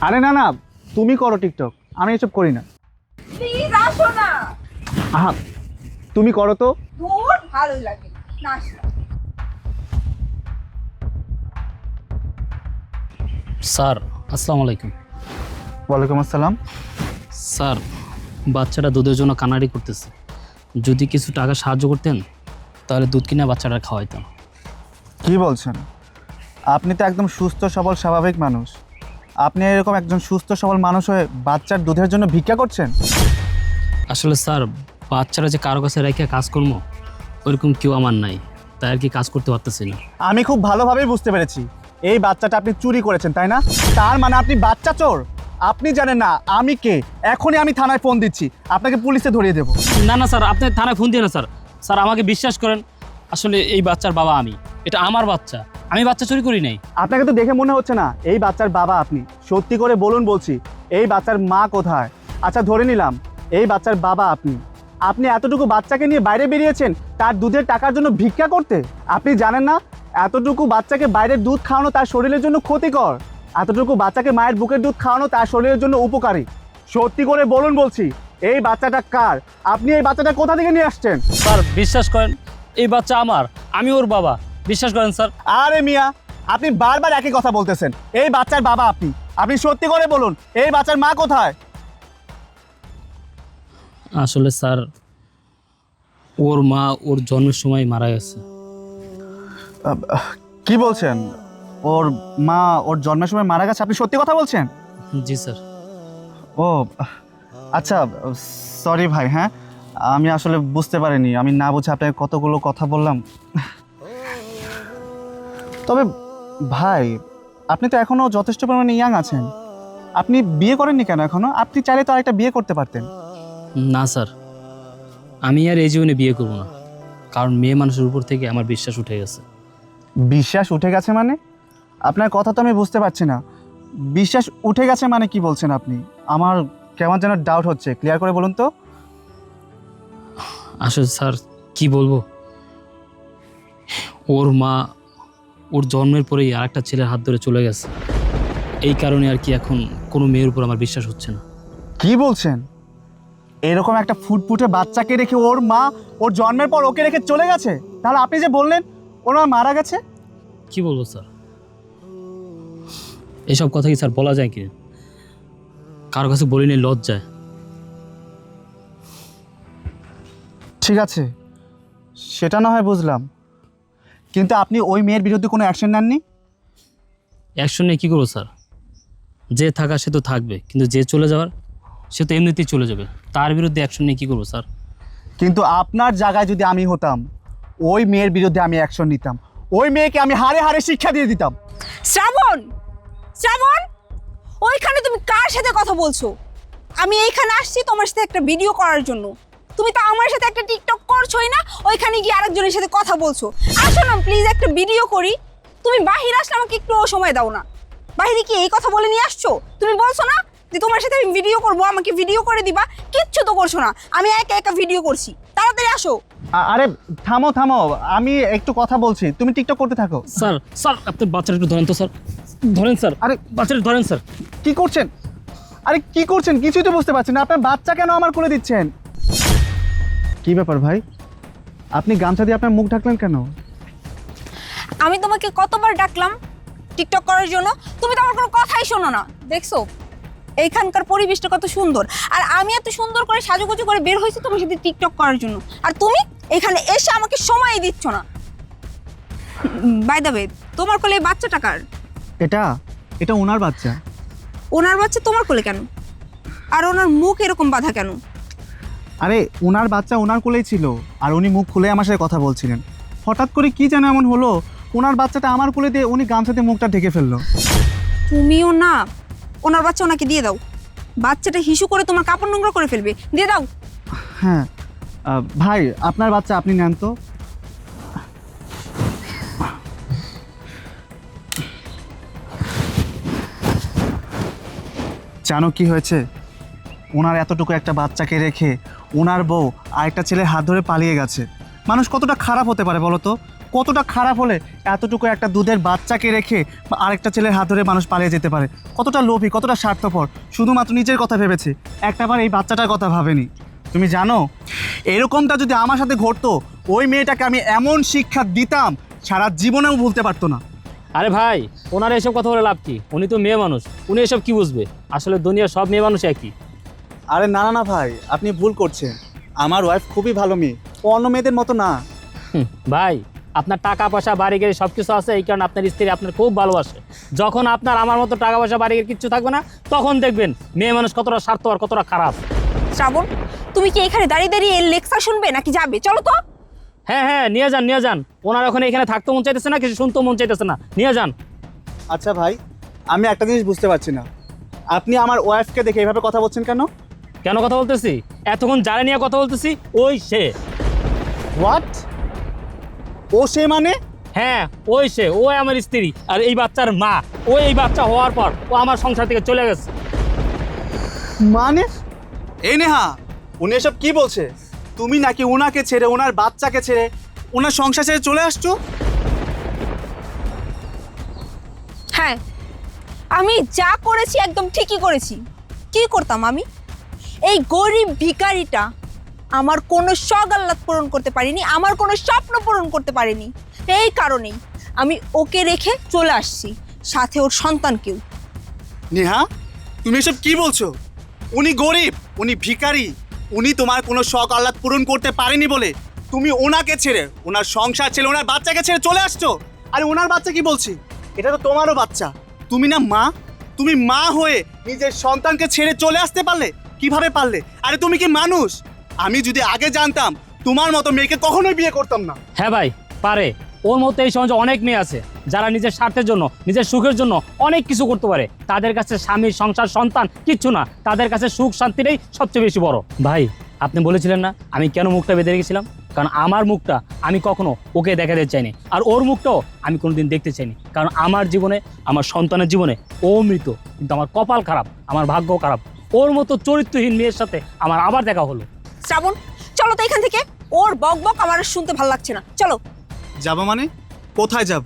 আরে না না, তুমি করো টিকটক, আমি এসব করি না। প্লিজ আসো না। আহা, তুমি করো তো। দূর ভালোই লাগে না আসলে। স্যার আসসালামু আলাইকুম। ওয়ালাইকুম আসসালাম। স্যার বাচ্চাটা দুধের জন্য কানাডি করতেছে, যদি কিছু টাকা সাহায্য করতেন তাহলে দুধ কিনে বাচ্চাটা খাওয়াইতাম। কি বলছেন? আপনি তো একদম সুস্থ সবল স্বাভাবিক মানুষ, আপনি এরকম একজন সুস্থ সবল মানুষ হয়ে বাচ্চার দুধের জন্য ভিক্ষা করছেন? আসলে স্যার বাচ্চারা যে কারো কাছে রেখে কাজ করবো ওইরকম কেউ আমার নাই, তাই আর কি কাজ করতে পারতেছি না। আমি খুব ভালোভাবেই বুঝতে পেরেছি, এই বাচ্চাটা আপনি চুরি করেছেন তাই না? তার মানে আপনি বাচ্চা চোর। আপনি জানেন না আমি কে? এখনই আমি থানায় ফোন দিচ্ছি, আপনাকে পুলিশে ধরিয়ে দেবো। না না স্যার, আপনি থানায় ফোন দিয়ে না স্যার। স্যার আমাকে বিশ্বাস করেন, আসলে এই বাচ্চার বাবা আমি, এটা আমার বাচ্চা, আমি বাচ্চা চুরি করি নাই। আপনাকে তো দেখে মনে হচ্ছে না এই বাচ্চার বাবা আপনি। সত্যি করে বলুন বলছি, এই বাচ্চার মা কোথায়? আচ্ছা ধরে নিলাম এই বাচ্চার বাবা আপনি। আপনি এতটুকু বাচ্চাকে নিয়ে বাইরে বেরিয়েছেন তার দুধের টাকার জন্য ভিক্ষা করতে। আপনি জানেন না এতটুকু বাচ্চাকে বাইরের দুধ খাওয়ানো তার শরীরের জন্য ক্ষতিকর, এতটুকু বাচ্চাকে মায়ের বুকের দুধ খাওয়ানো তার শরীরের জন্য উপকারী। সত্যি করে বলুন বলছি, এই বাচ্চাটা কার? আপনি এই বাচ্চাটা কোথা থেকে নিয়ে আসছেন? স্যার বিশ্বাস করেন এই বাচ্চা আমার, আমি ওর বাবা, বিশ্বাস করেন স্যার। আরে মিয়া, আপনি বারবার একই কথা বলতেছেন। এই বাচ্চার বাবা আপনি, আপনি সত্যি করে বলুন এই বাচ্চার মা কোথায়? আসলে স্যার ওর মা ওর জন্মের সময় মারা গেছে। কি বলছেন? ওর মা ওর জন্মের সময় মারা গেছে? আপনি সত্যি কথা বলছেন? জি স্যার। ও আচ্ছা, সরি ভাই। হ্যাঁ, আমি আসলে বুঝতে পারিনি, আমি না বুঝে আপনাকে কতগুলো কথা বললাম। তবে ভাই, আপনি তো এখনও যথেষ্ট পরিমাণে ইয়াং আছেন, আপনি বিয়ে করেননি কেন এখনও? আপনি চাইলে তো আরেকটা বিয়ে করতে পারতেন। না স্যার, আমি আর এই জীবনে বিয়ে করব না, কারণ মেয়ে মানুষের উপর থেকে আমার বিশ্বাস উঠে গেছে। বিশ্বাস উঠে গেছে মানে? আপনার কথা তো আমি বুঝতে পারছি না। বিশ্বাস উঠে গেছে মানে কি বলছেন আপনি? আমার কেমন যেন ডাউট হচ্ছে, ক্লিয়ার করে বলুন তো। আসলে স্যার কি বলবো, ওর মা ওর জন্মের পরেই আর একটা ছেলের হাত ধরে চলে গেছে, এই কারণে আর কি এখন কোনো মেয়ের উপর আমার বিশ্বাস হচ্ছে না। কি বলছেন? এরকম একটা ফুটফুটে বাচ্চাকে রেখে ওর মা ওর জন্মের পর ওকে রেখে চলে গেছে? তাহলে আপনি যে বললেন ওর মা মারা গেছে। কি বলবো স্যার, এসব কথা কি স্যার বলা যায় কি? কারো কাছে বলিনি, লজ্জায়। ঠিক আছে, সেটা না হয় বুঝলাম, কিন্তু আপনি ওই মেয়ের বিরুদ্ধে কোনো অ্যাকশন নেননি? অ্যাকশন নিয়ে কী করবো স্যার? যে থাকা সে তো থাকবে, কিন্তু যে চলে যাওয়ার সে তো এমনিতেই চলে যাবে, তার বিরুদ্ধে অ্যাকশন নিয়ে কী করবো স্যার? কিন্তু আপনার জায়গায় যদি আমি হতাম, ওই মেয়ের বিরুদ্ধে আমি অ্যাকশন নিতাম, ওই মেয়েকে আমি হাড়ে হাড়ে শিক্ষা দিয়ে দিতাম। শ্রাবণ, শ্রাবণ, ওইখানে তুমি কার সাথে কথা বলছো? আমি এইখানে আসছি তোমার সাথে একটা ভিডিও করার জন্য, তুমি তো আমার সাথে একটা টিকটক করছোই না, ওইখানে গিয়ে আরেকজনের সাথে কথা বলছো। আসো না প্লিজ, একটা ভিডিও করি। তুমি বাহির আসলে আমাকে একটু সময় দাও না। বাহিরে কি এই কথা বলে নিয়ে আসছো? তুমি বলছো না যে তোমার সাথে আমি ভিডিও করব, আমাকে ভিডিও করে দিবা, কিচ্ছু তো করছো না। আমি একা একা ভিডিও করছি, তাড়াতাড়ি আসো। আরে থামো থামো, আমি একটু কথা বলছি, তুমি টিকটক করতে থাকো। স্যার স্যার আপনি বাচ্চাটা একটু ধরেন তো স্যার, ধরেন স্যার, আরে বাচ্চাটা ধরেন স্যার। কি করছেন? আরে কি করছেন কিছুই তো বুঝতে পারছেন না। আপনার বাচ্চা কেন আমার কোলে দিচ্ছেন? কি ব্যাপার ভাই, আপনি গামছা দিয়ে আপনার মুখ ঢাকলেন কেন? আমি তোমাকে কতবার ডাকলাম টিকটক করার জন্য, তুমি তো আমার কোনো কথাই শোনো না। দেখছো এইখানকার পরিবেশটা কত সুন্দর, আর আমি এত সুন্দর করে সাজুগুজু করে বের হয়েছি তোমার সাথে টিকটক করার জন্য, আর তুমি এখানে এসে আমাকে সময় দিচ্ছ না। বাই দ্য ওয়ে, তোমার কোলে এই বাচ্চাটা কার? এটা এটা ওনার বাচ্চা। ওনার বাচ্চা তোমার কোলে কেন? আর ওনার মুখ এরকম বাঁধা কেন? আরে ওনার বাচ্চা ওনার কোলেই ছিল, আর উনি মুখ খুলে আমার সাথে কথা বলছিলেন। হঠাৎ করে কি যেন এমন হলো, ওনার বাচ্চাটা আমার কোলে দিয়ে উনি গামছাতে মুখটা ঢেকে ফেললো। তুমিও না, ওনার বাচ্চা ওনাকে দিয়ে দাও। বাচ্চাটা হিসু করে তোমার কাপড় নোংরা করে ফেলবে, দিয়ে দাও। হ্যাঁ ভাই, আপনার বাচ্চা আপনি নেন তো। জানো কি হয়েছে? ওনার এতটুকু একটা বাচ্চাকে রেখে ওনার বউ আরেকটা ছেলের হাত ধরে পালিয়ে গেছে। মানুষ কতটা খারাপ হতে পারে বলো তো? কতটা খারাপ হলে এতটুকু একটা দুধের বাচ্চাকে রেখে বা আরেকটা ছেলের হাত ধরে মানুষ পালিয়ে যেতে পারে? কতটা লোভী, কতটা স্বার্থপর, শুধুমাত্র নিজের কথা ভেবেছে, একটাবার এই বাচ্চাটার কথা ভাবেনি। তুমি জানো, এরকমটা যদি আমার সাথে ঘটতো, ওই মেয়েটাকে আমি এমন শিক্ষা দিতাম সারা জীবনেও ভুলতে পারতো না। আরে ভাই, ওনারা এসব কথা বলে লাভ কি? উনি তো মেয়ে মানুষ, উনি এসব কি বুঝবে? আসলে দুনিয়ার সব মেয়ে মানুষ একই। আরে না না না ভাই, আপনি ভুল করছেন। আমার ওয়াইফ খুবই ভালো মেয়ে, ও অন্য মেয়েদের মতো না। ভাই, আপনার টাকা পয়সা বাড়ি গাড়ি সব কিছু আছে, এই কারণে আপনার স্ত্রী আপনার খুব ভালোবাসে। যখন আপনার আমার মতো টাকা পয়সা বাড়ি গাড়ি কিচ্ছু থাকবে না, তখন দেখবেন মেয়ে মানুষ কতটা স্বার্থপর, কতটা খারাপ। শ্রাবণ, তুমি কি এখানে দাঁড়িয়ে দাঁড়িয়ে এর লেকচার শুনবে নাকি যাবে? চলো তো। হ্যাঁ হ্যাঁ, নিয়ে যান নিয়ে যান। ওনার ওখানে এখানে থাকতে মন চাইতেছে না, কিছু শুনতে মন চাইতেছে না, নিয়ে যান। আচ্ছা ভাই, আমি একটা জিনিস বুঝতে পারছি না, আপনি আমার ওয়াইফকে দেখে এইভাবে কথা বলছেন কেন? কেন কথা বলতেছি? এতক্ষণ যারা নিয়ে কথা বলতেছি ওই সে। হোয়াট? ও সে মানে? হ্যাঁ, ওই সে, ও আমার স্ত্রী আর এই বাচ্চার মা। ও এই বাচ্চা হওয়ার পর ও আমার সংসার থেকে চলে গেছে। মানে? এই নেহা, উনি এসব কি বলছে? তুমি নাকি ওনাকে ছেড়ে, ওনার বাচ্চাকে ছেড়ে, ওনার সংসার ছেড়ে চলে আসছো? হ্যাঁ, আমি যা করেছি একদম ঠিকই করেছি। কি করতাম আমি? এই গরিব ভিখারিটা আমার কোনো শখ আহ্লাদ পূরণ করতে পারিনি, আমার কোনো স্বপ্ন পূরণ করতে পারেনি। এই কারণেই আমি ওকে রেখে চলে আসছি, সাথে ওর সন্তানকেও। নেহা, তুমি এসব কি বলছো? উনি গরিব, উনি ভিখারি, উনি তোমার কোনো শখ আহ্লাদ পূরণ করতে পারেনি বলে তুমি ওনাকে ছেড়ে, ওনার সংসার ছেড়ে, ওনার বাচ্চাকে ছেড়ে চলে আসছো। আরে ওনার বাচ্চা কি বলছি, এটা তো তোমারও বাচ্চা। তুমি না মা, তুমি মা হয়ে নিজের সন্তানকে ছেড়ে চলে আসতে পারলে? কিভাবে পারলে? আরে তুমি কি মানুষ? আমি যদি আগে জানতাম, তোমার মতো মেয়েকে কখনোই বিয়ে করতাম না। হ্যাঁ ভাই, পারে। ওর মতো এই সমাজে অনেক মেয়ে আছে যারা নিজের স্বার্থের জন্য, নিজের সুখের জন্য অনেক কিছু করতে পারে। তাদের কাছে স্বামী, সংসার, সন্তান কিচ্ছু না। তাদের কাছে সুখ শান্তিটাই সবচেয়ে বেশি বড়। ভাই, আপনি বলেছিলেন না আমি কেন মুখটা বেঁধে রেখেছিলাম? কারণ আমার মুখটা আমি কখনো ওকে দেখাতে চাইনি, আর ওর মুখটাও আমি কোনোদিন দেখতে চাইনি। কারণ আমার জীবনে, আমার সন্তানের জীবনে ও মৃত, কিন্তু আমার কপাল খারাপ, আমার ভাগ্য খারাপ। ওর মতো চরিত্রহীন মেয়ের সাথে আমার আবার দেখা হলো। শ্রাবণ, চলো তো এখান থেকে। ওর বক বক আমার আর শুনতে ভালো লাগছে না, চলো। যাবো মানে? কোথায় যাব?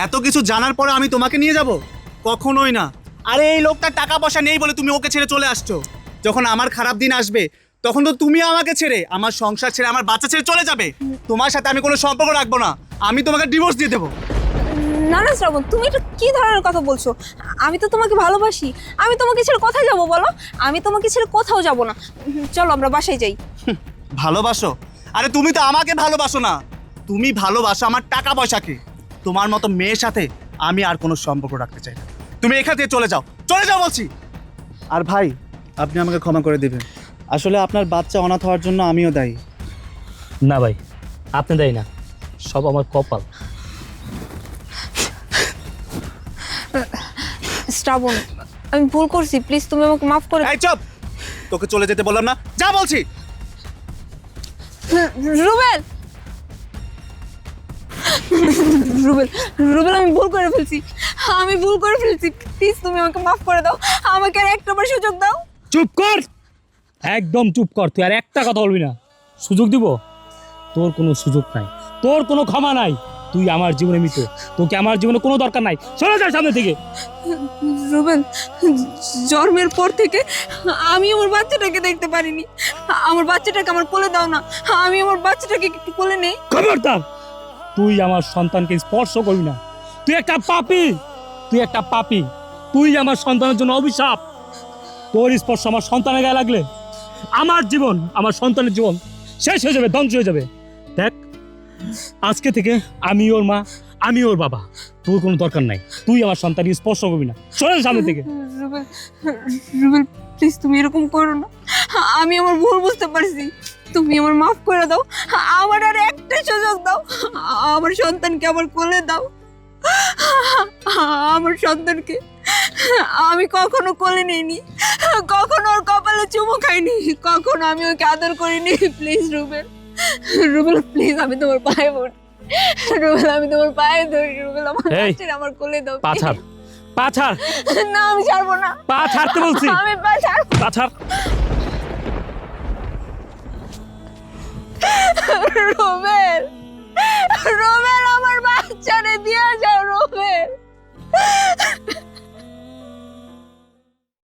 এত কিছু জানার পরে আমি তোমাকে নিয়ে যাব? কখনোই না। আরে এই লোকটার টাকা পয়সা নেই বলে তুমি ওকে ছেড়ে চলে আসছো। যখন আমার খারাপ দিন আসবে, তখন তো তুমি আমাকে ছেড়ে, আমার সংসার ছেড়ে, আমার বাচ্চা ছেড়ে চলে যাবে। তোমার সাথে আমি কোনো সম্পর্ক রাখবো না, আমি তোমাকে ডিভোর্স দিয়ে দেবো। না না শ্রাবণ, তুমি এটা কি ধরনের কথা বলছো? আমি তো তোমাকে ভালোবাসি, আমি তোমাকে ছেড়ে কোথায় যাবো বলো? আমি তোমাকে ছেড়ে কোথাও যাব না। চলো আমরা বাসায় যাই। ভালোবাসো? আরে তুমি তো আমাকে ভালোবাসো না, তুমি ভালোবাসো আমার টাকা পয়সাকে। তোমার মতো মেয়ের সাথে আমি আর কোনো সম্পর্ক রাখতে চাই না। তুমি এখান থেকে চলে যাও, চলে যাও বলছি। আর ভাই, আপনি আমাকে ক্ষমা করে দেবেন। আসলে আপনার বাচ্চা অনাথ হওয়ার জন্য আমিও দায়ী। না ভাই, আপনি দেয় না, সব আমার কপাল। শ্রাবণ, আমি ভুল করছি, প্লিজ তুমি আমাকে মাফ করে। এই চুপ! তোকে চলে যেতে বললাম না, যা বলছি। রুবেল, রুবেল, রুবেল, আমি ভুল করে ফেলছি, আমি ভুল করে ফেলছি। প্লিজ তুমি আমাকে মাফ করে দাও, আমাকে আর একটাবার সুযোগ দাও। চুপ কর, একদম চুপ কর। তুই আর একটা কথা বলবি না। সুযোগ দিব? তোর কোনো সুযোগ নাই, তোর কোনো ক্ষমা নাই। তুই আমার জীবনে মৃত, তোকে আমার জীবনে কোনো দরকার নাই। চলে যা সামনে থেকে। রুবেল, জন্মের পর থেকে আমি আমার বাচ্চাটাকে দেখতে পারিনি। আমার বাচ্চাটাকে আমার কোলে দাও না, আমি আমার বাচ্চাটাকে একটু কোলে নেই। খবরদার, তুই আমার সন্তানকে স্পর্শ করবি না। তুই একটা পাপী, তুই একটা পাপী। তুই আমার সন্তানের জন্য অভিশাপ। তোর স্পর্শ আমার সন্তানের গায়ে লাগলে আমার জীবন, আমার সন্তানের জীবন শেষ হয়ে যাবে, ধ্বংস হয়ে যাবে। দেখ, আজকে থেকে আমি ওর মা, আমি ওর বাবা। তোর কোনো দরকার নাই, তুই আমার সন্তানকে স্পর্শ করবি না। চলে যা সামনে থেকে। রুবেল, রুবেল, প্লিজ তুমি এরকম করো না। আমি আমার ভুল বুঝতে পারছি, তুমি আমার মাফ করে দাও। আমার আর একটা সুযোগ দাও, আমার সন্তানকে আমার কোলে দাও। আমার সন্তানকে আমি কখনো কোলে নিইনি, কখনো ওর কপালে চুমু খাইনি, কখনো আমি ওকে আদর করিনি। প্লিজ রুবেল, রুবেল প্লিজ, আমি তোমার পায়ে পড়ি। রুবেল, আমি তোমার পায়ে ধরি। রুবেল, আমার বাচ্চাটা আমার কোলে দাও। পা ছাড়, পা ছাড়। না, আমি ছাড়বো না, পা ছাড়তে বলছি। আমি পা ছাড়বো। পা ছাড়। রুবেল, রুবেল, বাচ্চারে দিয়ে